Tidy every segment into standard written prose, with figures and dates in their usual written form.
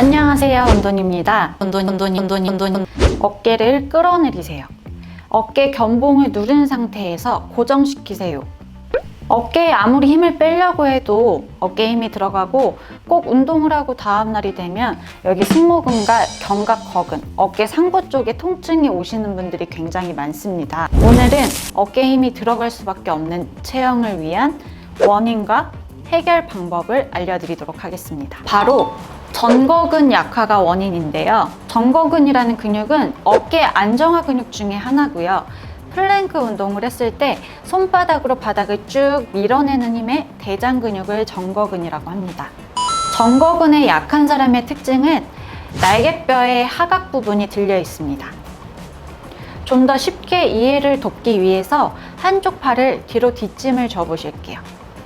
안녕하세요, 혼돈입니다. 혼돈. 어깨를 끌어내리세요. 어깨 견봉을 누른 상태에서 고정시키세요. 어깨에 아무리 힘을 빼려고 해도 어깨에 힘이 들어가고 꼭 운동을 하고 다음날이 되면 여기 승모근과 견갑거근, 어깨 상부 쪽에 통증이 오시는 분들이 굉장히 많습니다. 오늘은 어깨에 힘이 들어갈 수밖에 없는 체형을 위한 원인과 해결 방법을 알려드리도록 하겠습니다. 바로 전거근 약화가 원인인데요. 전거근이라는 근육은 어깨 안정화 근육 중에 하나고요. 플랭크 운동을 했을 때 손바닥으로 바닥을 쭉 밀어내는 힘의 대장 근육을 전거근이라고 합니다. 전거근에 약한 사람의 특징은 날개뼈의 하각 부분이 들려 있습니다. 좀 더 쉽게 이해를 돕기 위해서 한쪽 팔을 뒤로 뒷짐을 져 보실게요.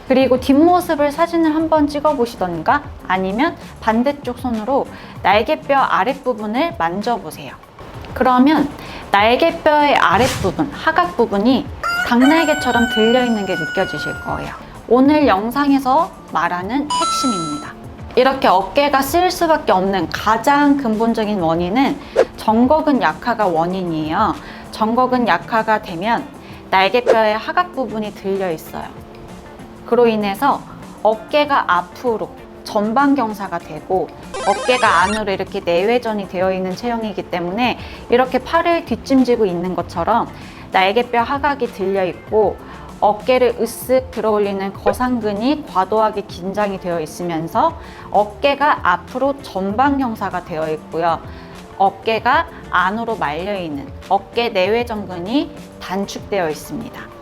그리고 뒷모습을 사진을 한번 찍어 보시던가 아니면 반대쪽 손으로 날개뼈 아랫부분을 만져보세요. 그러면 날개뼈의 아랫부분, 하각 부분이 닭날개처럼 들려있는 게 느껴지실 거예요. 오늘 영상에서 말하는 핵심입니다. 이렇게 어깨가 쓰일 수밖에 없는 가장 근본적인 원인은 전거근 약화가 원인이에요. 전거근 약화가 되면 날개뼈의 하각 부분이 들려 있어요. 그로 인해서 어깨가 앞으로 전방경사가 되고 어깨가 안으로 이렇게 내외전이 되어 있는 체형이기 때문에 이렇게 팔을 뒷짐지고 있는 것처럼 날개뼈 하각이 들려 있고 어깨를 으쓱 들어올리는 거상근이 과도하게 긴장이 되어 있으면서 어깨가 앞으로 전방경사가 되어 있고요. 어깨가 안으로 말려 있는 어깨 내외전근이 단축되어 있습니다.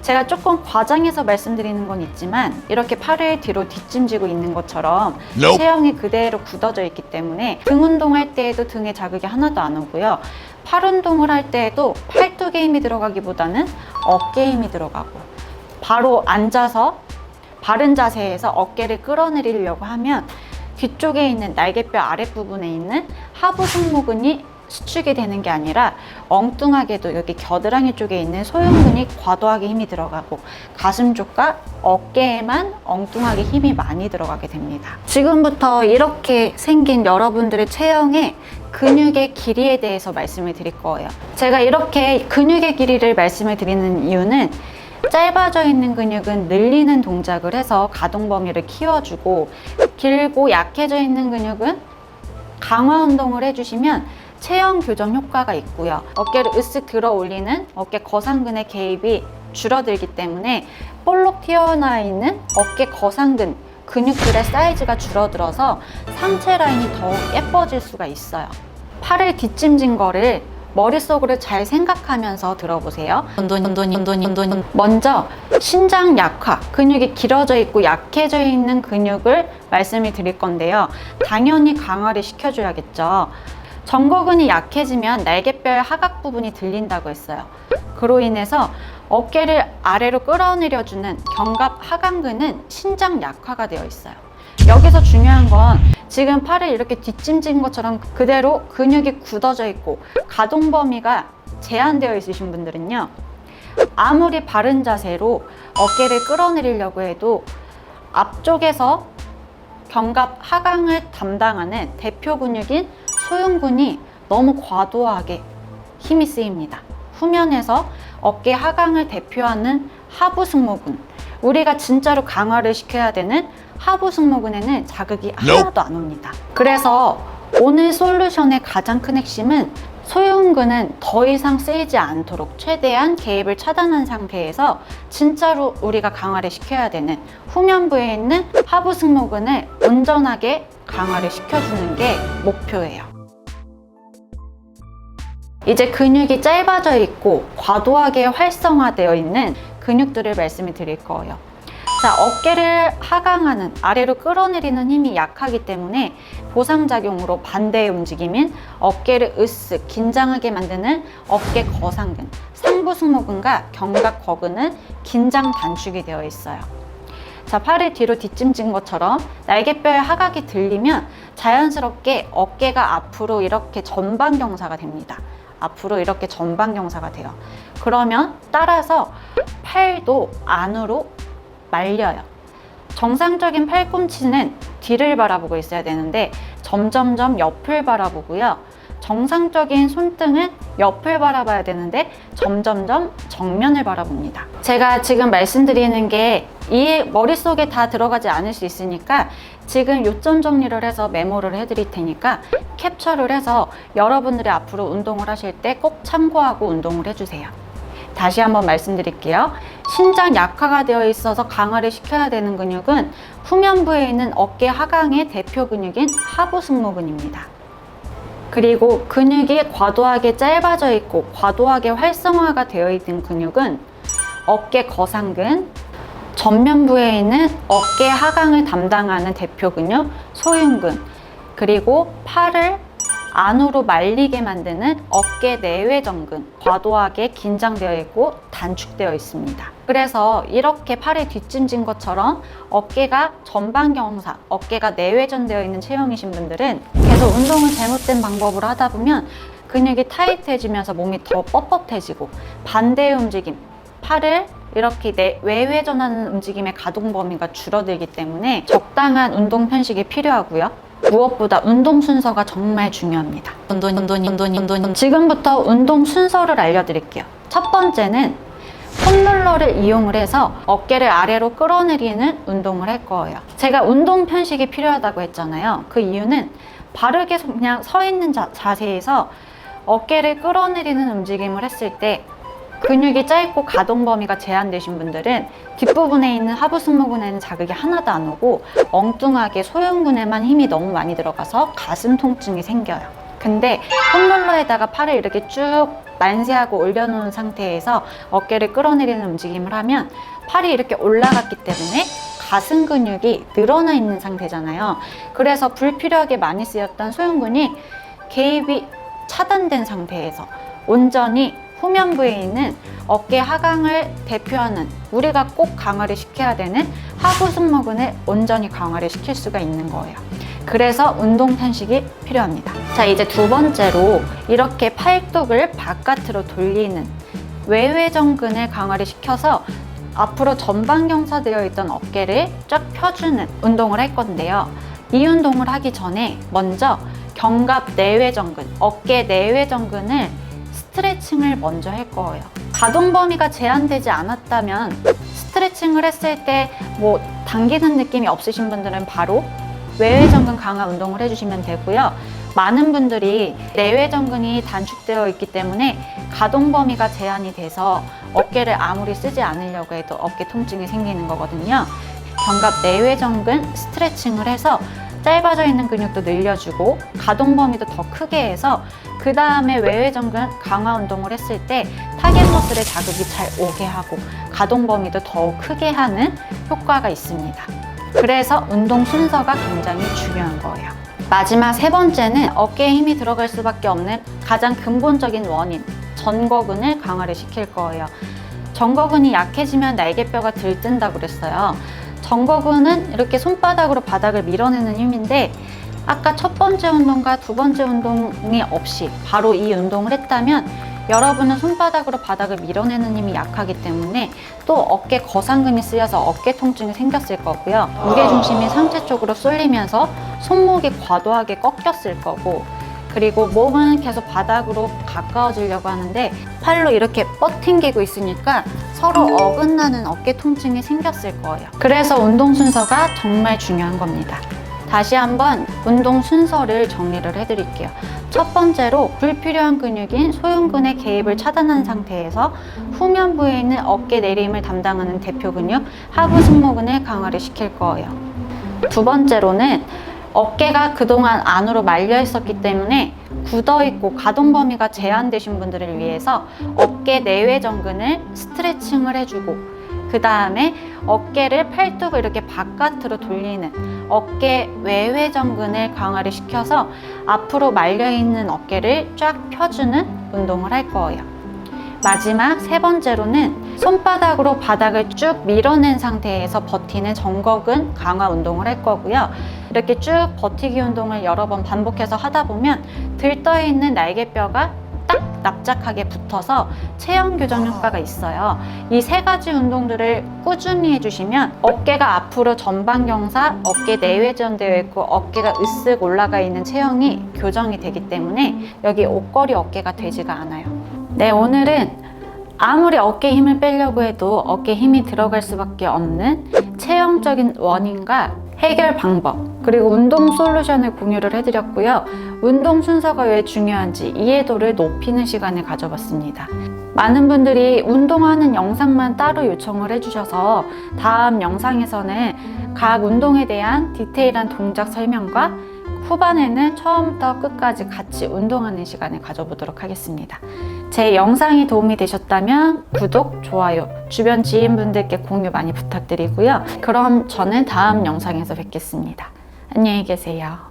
제가 조금 과장해서 말씀드리는 건 있지만 이렇게 팔을 뒤로 뒷짐지고 있는 것처럼 체형이 그대로 굳어져 있기 때문에 등 운동할 때에도 등에 자극이 하나도 안 오고요. 팔 운동을 할 때에도 팔뚝에 힘이 들어가기보다는 어깨에 힘이 들어가고 바로 앉아서 바른 자세에서 어깨를 끌어내리려고 하면 뒤쪽에 있는 날개뼈 아랫부분에 있는 하부 승모근이 수축이 되는 게 아니라 엉뚱하게도 여기 겨드랑이 쪽에 있는 소흉근이 과도하게 힘이 들어가고 가슴 쪽과 어깨에만 엉뚱하게 힘이 많이 들어가게 됩니다. 지금부터 이렇게 생긴 여러분들의 체형의 근육의 길이에 대해서 말씀을 드릴 거예요. 제가 이렇게 근육의 길이를 말씀을 드리는 이유는 짧아져 있는 근육은 늘리는 동작을 해서 가동 범위를 키워주고 길고 약해져 있는 근육은 강화 운동을 해주시면 체형 교정 효과가 있고요. 어깨를 으쓱 들어 올리는 어깨 거상근의 개입이 줄어들기 때문에 볼록 튀어나와 있는 어깨 거상근 근육들의 사이즈가 줄어들어서 상체 라인이 더욱 예뻐질 수가 있어요. 팔을 뒷짐진 거를 머릿속으로 잘 생각하면서 들어보세요. 먼저 신장 약화, 근육이 길어져 있고 약해져 있는 근육을 말씀을 드릴 건데요. 당연히 강화를 시켜줘야겠죠. 전거근이 약해지면 날개뼈의 하각 부분이 들린다고 했어요. 그로 인해서 어깨를 아래로 끌어내려주는 견갑 하강근은 신장 약화가 되어 있어요. 여기서 중요한 건 지금 팔을 이렇게 뒷짐진 것처럼 그대로 근육이 굳어져 있고 가동 범위가 제한되어 있으신 분들은요. 아무리 바른 자세로 어깨를 끌어내리려고 해도 앞쪽에서 견갑 하강을 담당하는 대표 근육인 소흉근이 너무 과도하게 힘이 쓰입니다. 후면에서 어깨 하강을 대표하는 하부 승모근, 우리가 진짜로 강화를 시켜야 되는 하부 승모근에는 자극이 하나도 안 옵니다. 그래서 오늘 솔루션의 가장 큰 핵심은 소흉근은 더 이상 쓰이지 않도록 최대한 개입을 차단한 상태에서 진짜로 우리가 강화를 시켜야 되는 후면부에 있는 하부 승모근을 온전하게 강화를 시켜주는 게 목표예요. 이제 근육이 짧아져 있고 과도하게 활성화되어 있는 근육들을 말씀을 드릴 거예요. 자, 어깨를 하강하는, 아래로 끌어내리는 힘이 약하기 때문에 보상작용으로 반대의 움직임인 어깨를 으쓱 긴장하게 만드는 어깨 거상근, 상부 승모근과 견갑거근은 긴장 단축이 되어 있어요. 자, 팔을 뒤로 뒷짐진 것처럼 날개뼈의 하각이 들리면 자연스럽게 어깨가 앞으로 이렇게 전방경사가 됩니다. 앞으로 이렇게 전방경사가 돼요. 그러면 따라서 팔도 안으로 말려요. 정상적인 팔꿈치는 뒤를 바라보고 있어야 되는데 점점점 옆을 바라보고요. 정상적인 손등은 옆을 바라봐야 되는데 점점점 정면을 바라봅니다. 제가 지금 말씀드리는 게 이 머릿속에 다 들어가지 않을 수 있으니까 지금 요점 정리를 해서 메모를 해드릴 테니까 캡처를 해서 여러분들이 앞으로 운동을 하실 때 꼭 참고하고 운동을 해주세요. 다시 한번 말씀드릴게요. 신장 약화가 되어 있어서 강화를 시켜야 되는 근육은 후면부에 있는 어깨 하강의 대표 근육인 하부 승모근입니다. 그리고 근육이 과도하게 짧아져 있고 과도하게 활성화가 되어 있는 근육은 어깨 거상근, 전면부에 있는 어깨 하강을 담당하는 대표 근육 소흉근, 그리고 팔을 안으로 말리게 만드는 어깨 내외전근, 과도하게 긴장되어 있고 단축되어 있습니다. 그래서 이렇게 팔이 뒷짐진 것처럼 어깨가 전방경사, 어깨가 내외전되어 있는 체형이신 분들은 계속 운동을 잘못된 방법으로 하다 보면 근육이 타이트해지면서 몸이 더 뻣뻣해지고 반대의 움직임, 팔을 이렇게 외회전하는 움직임의 가동 범위가 줄어들기 때문에 적당한 운동 편식이 필요하고요. 무엇보다 운동 순서가 정말 중요합니다. 지금부터 운동 순서를 알려드릴게요. 첫 번째는 폼롤러를 이용을 해서 어깨를 아래로 끌어내리는 운동을 할 거예요. 제가 운동 편식이 필요하다고 했잖아요. 그 이유는 바르게 그냥 서 있는 자세에서 어깨를 끌어내리는 움직임을 했을 때 근육이 짧고 가동 범위가 제한되신 분들은 뒷부분에 있는 하부 승모근에는 자극이 하나도 안 오고 엉뚱하게 소흉근에만 힘이 너무 많이 들어가서 가슴 통증이 생겨요. 근데 폼롤러에다가 팔을 이렇게 쭉 만세하고 올려놓은 상태에서 어깨를 끌어내리는 움직임을 하면 팔이 이렇게 올라갔기 때문에 가슴 근육이 늘어나 있는 상태잖아요. 그래서 불필요하게 많이 쓰였던 소흉근이 개입이 차단된 상태에서 온전히 후면부에 있는 어깨 하강을 대표하는 우리가 꼭 강화를 시켜야 되는 하부 승모근을 온전히 강화를 시킬 수가 있는 거예요. 그래서 운동 편식이 필요합니다. 자, 이제 두 번째로 이렇게 팔뚝을 바깥으로 돌리는 외회전근을 강화를 시켜서 앞으로 전방경사되어 있던 어깨를 쫙 펴주는 운동을 할 건데요. 이 운동을 하기 전에 먼저 견갑 내외전근, 어깨 내외전근을 스트레칭을 먼저 할 거예요. 가동 범위가 제한되지 않았다면 스트레칭을 했을 때 뭐 당기는 느낌이 없으신 분들은 바로 외외전근 강화 운동을 해주시면 되고요. 많은 분들이 내외전근이 단축되어 있기 때문에 가동 범위가 제한이 돼서 어깨를 아무리 쓰지 않으려고 해도 어깨 통증이 생기는 거거든요. 견갑 내외전근 스트레칭을 해서 짧아져 있는 근육도 늘려주고 가동 범위도 더 크게 해서 그 다음에 외외전근 강화 운동을 했을 때 타겟 머슬에 자극이 잘 오게 하고 가동 범위도 더 크게 하는 효과가 있습니다. 그래서 운동 순서가 굉장히 중요한 거예요. 마지막 세 번째는 어깨에 힘이 들어갈 수밖에 없는 가장 근본적인 원인, 전거근을 강화를 시킬 거예요. 전거근이 약해지면 날개뼈가 들뜬다고 그랬어요. 전거근은 이렇게 손바닥으로 바닥을 밀어내는 힘인데 아까 첫 번째 운동과 두 번째 운동이 없이 바로 이 운동을 했다면 여러분은 손바닥으로 바닥을 밀어내는 힘이 약하기 때문에 또 어깨 거상근이 쓰여서 어깨 통증이 생겼을 거고요. 무게중심이 상체 쪽으로 쏠리면서 손목이 과도하게 꺾였을 거고, 그리고 몸은 계속 바닥으로 가까워지려고 하는데 팔로 이렇게 뻗팅기고 있으니까 서로 어긋나는 어깨 통증이 생겼을 거예요. 그래서 운동 순서가 정말 중요한 겁니다. 다시 한번 운동 순서를 정리를 해드릴게요. 첫 번째로 불필요한 근육인 소흉근의 개입을 차단한 상태에서 후면부에 있는 어깨 내림을 담당하는 대표 근육 하부 승모근을 강화를 시킬 거예요. 두 번째로는 어깨가 그동안 안으로 말려 있었기 때문에 굳어 있고 가동 범위가 제한되신 분들을 위해서 어깨 내외전근을 스트레칭을 해주고, 그 다음에 어깨를 팔뚝을 이렇게 바깥으로 돌리는 어깨 외외전근을 강화를 시켜서 앞으로 말려있는 어깨를 쫙 펴주는 운동을 할 거예요. 마지막 세 번째로는 손바닥으로 바닥을 쭉 밀어낸 상태에서 버티는 전거근 강화 운동을 할 거고요. 이렇게 쭉 버티기 운동을 여러 번 반복해서 하다 보면 들떠있는 날개뼈가 딱 납작하게 붙어서 체형 교정 효과가 있어요. 이 세 가지 운동들을 꾸준히 해주시면 어깨가 앞으로 전방 경사, 어깨 내외전되어 있고 어깨가 으쓱 올라가 있는 체형이 교정이 되기 때문에 여기 옷걸이 어깨가 되지가 않아요. 네, 오늘은 아무리 어깨에 힘을 빼려고 해도 어깨에 힘이 들어갈 수밖에 없는 체형적인 원인과 해결 방법, 그리고 운동 솔루션을 공유를 해드렸고요. 운동 순서가 왜 중요한지 이해도를 높이는 시간을 가져봤습니다. 많은 분들이 운동하는 영상만 따로 요청을 해주셔서 다음 영상에서는 각 운동에 대한 디테일한 동작 설명과 후반에는 처음부터 끝까지 같이 운동하는 시간을 가져보도록 하겠습니다. 제 영상이 도움이 되셨다면 구독, 좋아요, 주변 지인분들께 공유 많이 부탁드리고요. 그럼 저는 다음 영상에서 뵙겠습니다. 안녕히 계세요.